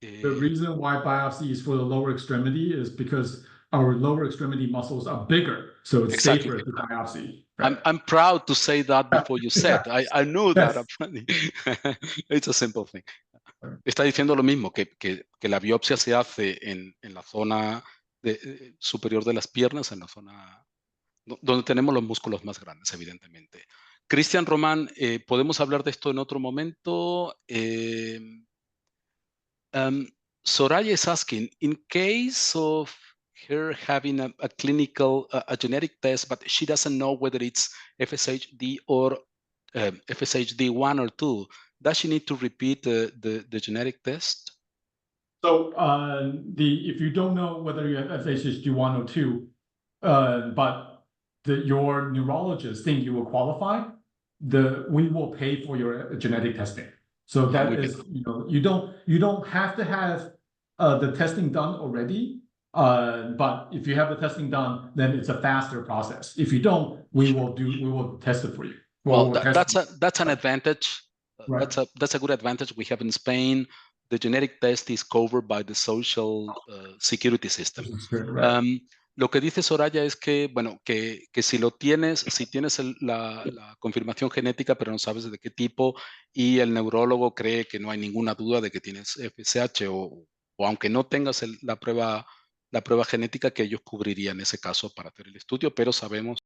The reason why biopsy is for the lower extremity is because our lower extremity muscles are bigger, so it's Exactly. safer to biopsy. I'm proud to say that before you said. I knew that. It's a simple thing. Está diciendo lo mismo, que la biopsia se hace en la zona superior de las piernas, en la zona donde tenemos los músculos más grandes, evidentemente. Cristian Román, ¿podemos hablar de esto en otro momento? Soraya is asking, in case of her having a clinical, a genetic test, but she doesn't know whether it's FSHD or FSHD1 or 2, does she need to repeat the genetic test? So if you don't know whether you have FSHD1 or 2, but your neurologist think you will qualify, we will pay for your genetic testing. So that is, you don't have to have the testing done already. But if you have the testing done, then it's a faster process. If you don't, we will test it for you. Well, that's an advantage. Right. That's a good advantage we have in Spain. The genetic test is covered by the social security system. Right. Lo que dice Soraya es que, bueno, que si tienes la confirmación genética, pero no sabes de qué tipo, y el neurólogo cree que no hay ninguna duda de que tienes FSH, o aunque no tengas la prueba genética, que ellos cubrirían ese caso para hacer el estudio, pero sabemos,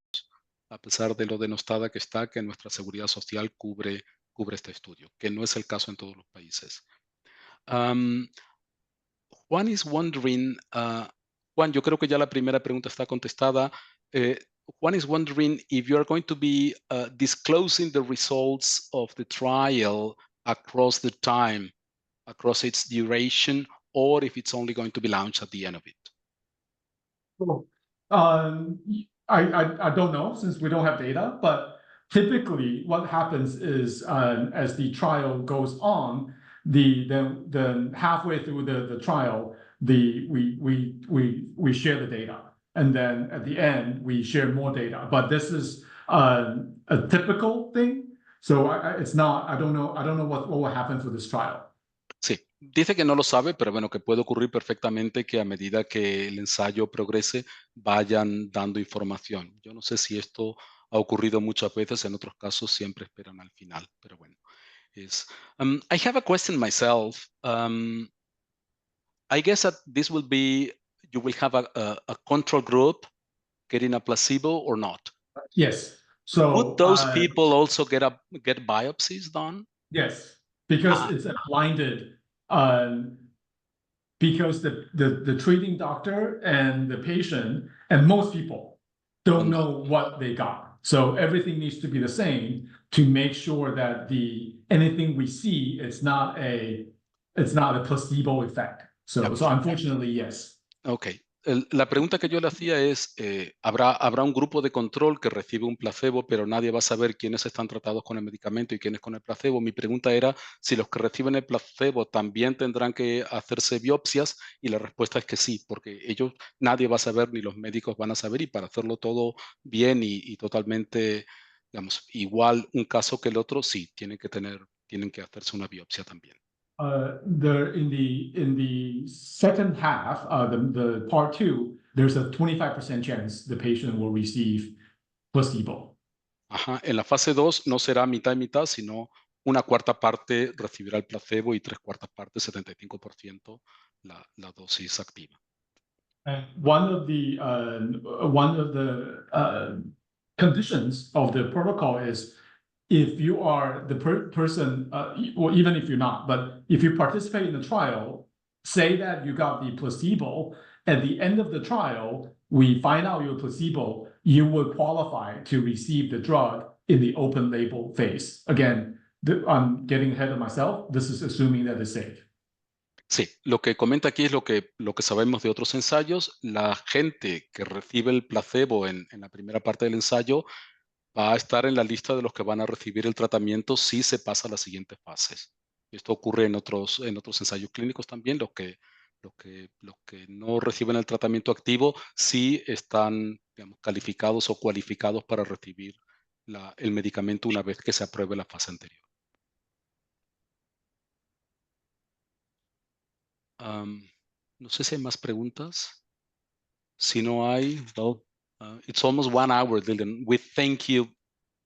a pesar de lo denostada que está, que nuestra seguridad social cubre este estudio, que no es el caso en todos los países. Juan is wondering, Juan, yo creo que ya la primera pregunta está contestada. Juan is wondering if you are going to be disclosing the results of the trial across the time, across its duration, or if it's only going to be launched at the end of it. I don't know, since we don't have data, but typically what happens is as the trial goes on, then halfway through the trial, we share the data, and then at the end we share more data. But this is a typical thing, so it's not. I don't know what will happen for this trial. Sí, dice que no lo sabe, pero bueno, que puede ocurrir perfectamente que a medida que el ensayo progrese vayan dando información. Yo no sé si esto ha ocurrido muchas veces, en otros casos siempre esperan al final, pero bueno. is. I have a question myself. I guess that this will be, you will have a control group getting a placebo or not. Yes. So would those people also get biopsies done? Yes, because Ah. it's a blinded, because the treating doctor and the patient and most people don't know what they got. So everything needs to be the same to make sure that anything we see, it's not a placebo effect. So unfortunately, yes. Okay. La pregunta que yo le hacía es, ¿habrá un grupo de control que recibe un placebo, pero nadie va a saber quiénes están tratados con el medicamento y quiénes con el placebo? Mi pregunta era si los que reciben el placebo también tendrán que hacerse biopsias, y la respuesta es que sí, porque nadie va a saber, ni los médicos van a saber, y para hacerlo todo bien y totalmente, digamos, igual un caso que el otro, sí, tienen que hacerse una biopsia también. In the second half, the part 2, there's a 25% chance the patient will receive placebo. Ajá. En la fase 2 no será mitad y mitad, sino una cuarta parte recibirá el placebo y 3/4 partes, 75%, la dosis activa. And one of the conditions of the protocol is if you are the person, or even if you're not, but if you participate in the trial, say that you got the placebo, at the end of the trial, we find out you're placebo, you will qualify to receive the drug in the open label phase. Again, I'm getting ahead of myself. This is assuming that it's safe. Sí, lo que comenta aquí es lo que sabemos de otros ensayos. La gente que recibe el placebo en la primera parte del ensayo va a estar en la lista de los que van a recibir el tratamiento si se pasa a las siguientes fases. Esto ocurre en otros ensayos clínicos también. Los que no reciben el tratamiento activo sí están, digamos, calificados o cualificados para recibir el medicamento una vez que se apruebe la fase anterior. No sé si hay más preguntas. Si no hay, well, it's almost 1 hour, Dylan. We thank you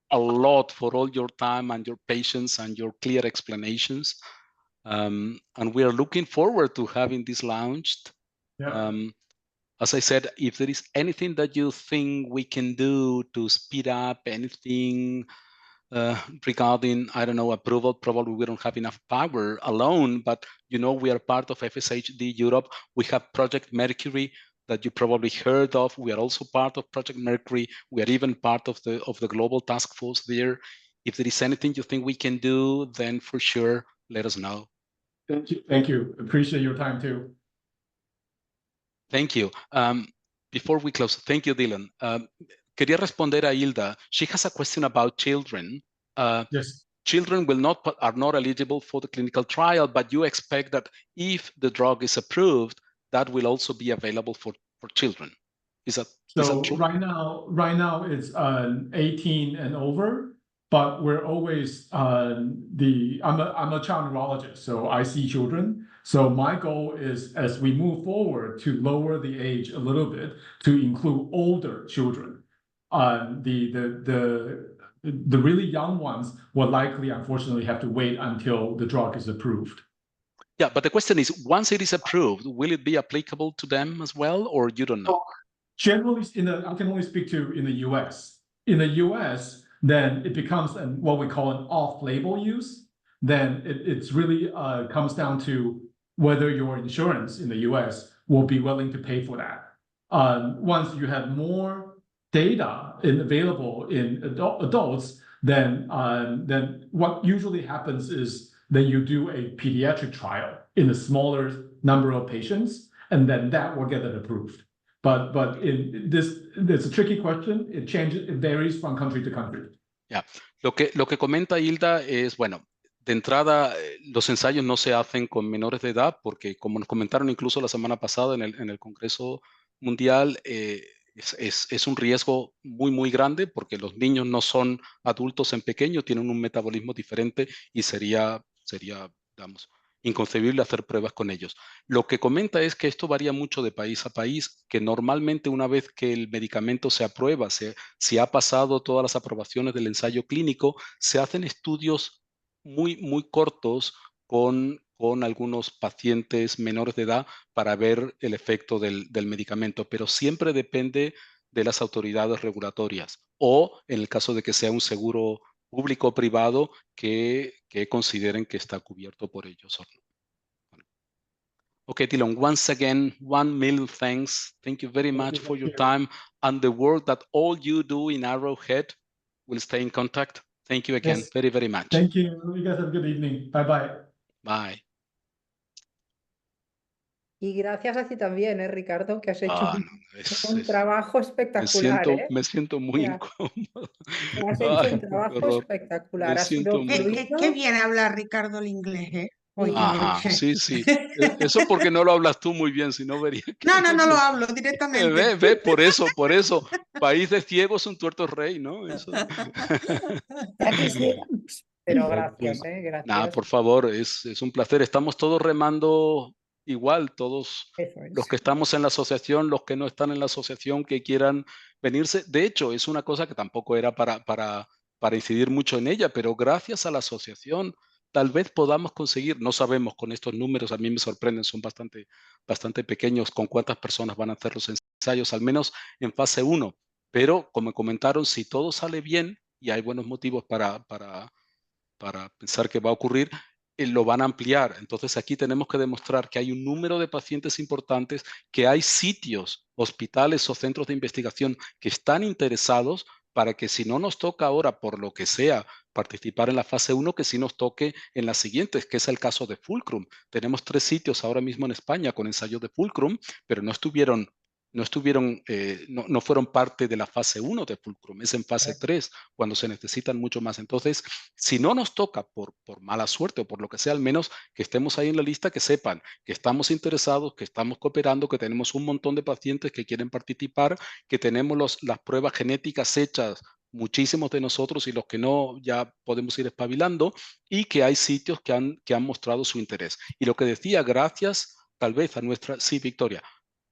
a lot for all your time and your patience and your clear explanations. And we are looking forward to having this launched. Yeah. As I said, if there is anything that you think we can do to speed up anything regarding, I don't know, approval, probably we don't have enough power alone, but we are part of FSHD Europe. We have Project Mercury that you probably heard of. We are also part of Project Mercury. We are even part of the global task force there. If there is anything you think we can do, then for sure, let us know. Thank you. Thank you. Appreciate your time too. Thank you. Before we close, thank you, Dylan. Quería responder a Hilda. She has a question about children. Yes. Children are not eligible for the clinical trial, but you expect that if the drug is approved, that will also be available for children. Is that true? Right now it's 18 and over, but we're always I'm a child neurologist, so I see children. So my goal is, as we move forward, to lower the age a little bit to include older children. The really young ones will likely, unfortunately, have to wait until the drug is approved. Yeah, but the question is, once it is approved, will it be applicable to them as well, or you don't know? Generally, I can only speak to in the US. In the US, then it becomes what we call an off-label use. Then it's really comes down to whether your insurance in the US will be willing to pay for that. Once you have more data available in adults, then what usually happens is then you do a pediatric trial in a smaller number of patients, and then that will get it approved. But it's a tricky question. It varies from country to country. Yeah. Lo que comenta Hilda es, bueno, de entrada, los ensayos no se hacen con menores de edad porque, como nos comentaron incluso la semana pasada en el Congreso Mundial, es un riesgo muy, muy grande porque los niños no son adultos en pequeño, tienen un metabolismo diferente y sería, digamos, inconcebible hacer pruebas con ellos. Lo que comenta es que esto varía mucho de país a país, que normalmente una vez que el medicamento se aprueba, si ha pasado todas las aprobaciones del ensayo clínico, se hacen estudios muy cortos con algunos pacientes menores de edad para ver el efecto del medicamento, pero siempre depende de las autoridades regulatorias o en el caso de que sea un seguro público o privado que consideren que está cubierto por ellos o no. Okay, Dylan, once again, 1,000,000 thanks. Thank you very much for your time and the work that all you do in Arrowhead. We'll stay in contact. Thank you again Yes. very, very much. Thank you. You guys have a good evening. Bye-bye. Bye. Y gracias a ti también, Ricardo, que has hecho un trabajo espectacular, me siento muy Mira, incómodo. has hecho Ay, un qué trabajo horror. espectacular. Me Ha sido siento muy fluido. Qué bien habla Ricardo el inglés, ¿eh? Oye, no lo Ajá, sé. sí. Eso porque no lo hablas tú muy bien, si no vería que No lo hablo directamente. Ve, por eso. País de ciegos, un tuerto rey, ¿no? Eso. Ya quisiéramos. Pero Ok. gracias, Nada, gracias. por favor, es un placer. Estamos todos remando igual, todos Eso los es. que estamos en la asociación, los que no están en la asociación, que quieran venirse. De hecho, es una cosa que tampoco era para incidir mucho en ella, pero gracias a la asociación tal vez podamos conseguir, no sabemos con estos números, a mí me sorprenden, son bastante pequeños, con cuántas personas van a hacer los ensayos, al menos en fase 1. Pero como comentaron, si todo sale bien y hay buenos motivos para pensar que va a ocurrir, lo van a ampliar. Entonces aquí tenemos que demostrar que hay un número de pacientes importantes, que hay sitios, hospitales o centros de investigación que están interesados para que si no nos toca ahora, por lo que sea, participar en la fase 1, que sí nos toque en las siguientes, que es el caso de Fulcrum. Tenemos 3 sitios ahora mismo en España con ensayos de Fulcrum, pero no fueron parte de la fase 1 de Fulcrum, es en fase 3 cuando se necesitan mucho más. Entonces, si no nos toca por mala suerte o por lo que sea, al menos que estemos ahí en la lista, que sepan que estamos interesados, que estamos cooperando, que tenemos un montón de pacientes que quieren participar, que tenemos las pruebas genéticas hechas, muchísimos de nosotros, y los que no ya podemos ir espabilando, y que hay sitios que han mostrado su interés. Y lo que decía, gracias tal vez a nuestra, sí, Victoria,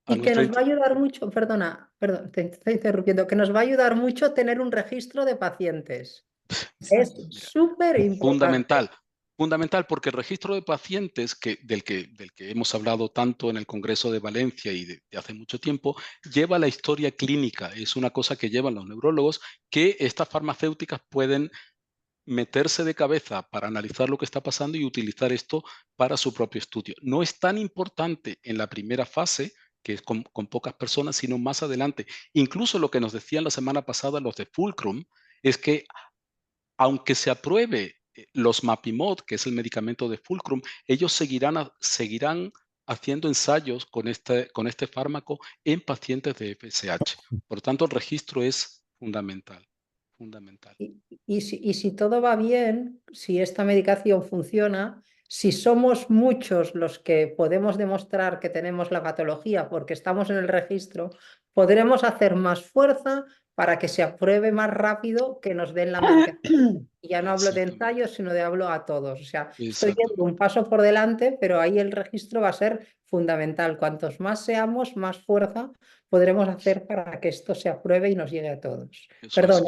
Y que nos va a ayudar mucho, perdón, te estoy interrumpiendo, que nos va a ayudar mucho tener un registro de pacientes. Es súper importante. Fundamental, porque el registro de pacientes del que hemos hablado tanto en el Congreso de Valencia y de hace mucho tiempo, lleva la historia clínica. Es una cosa que llevan los neurólogos, que estas farmacéuticas pueden meterse de cabeza para analizar lo que está pasando y utilizar esto para su propio estudio. No es tan importante en la primera fase, que es con pocas personas, sino más adelante. Incluso lo que nos decían la semana pasada los de Fulcrum es que aunque se apruebe los Mapimod, que es el medicamento de Fulcrum, ellos seguirán haciendo ensayos con este fármaco en pacientes de FSH. Por lo tanto, el registro es fundamental. Y si todo va bien, si esta medicación funciona, si somos muchos los que podemos demostrar que tenemos la patología porque estamos en el registro, podremos hacer más fuerza para que se apruebe más rápido, que nos den la medicación. Y ya no hablo de ensayos, sino hablo a todos. O sea, estoy yendo un paso por delante, pero ahí el registro va a ser fundamental. Cuantos más seamos, más fuerza podremos hacer para que esto se apruebe y nos llegue a todos. Perdón,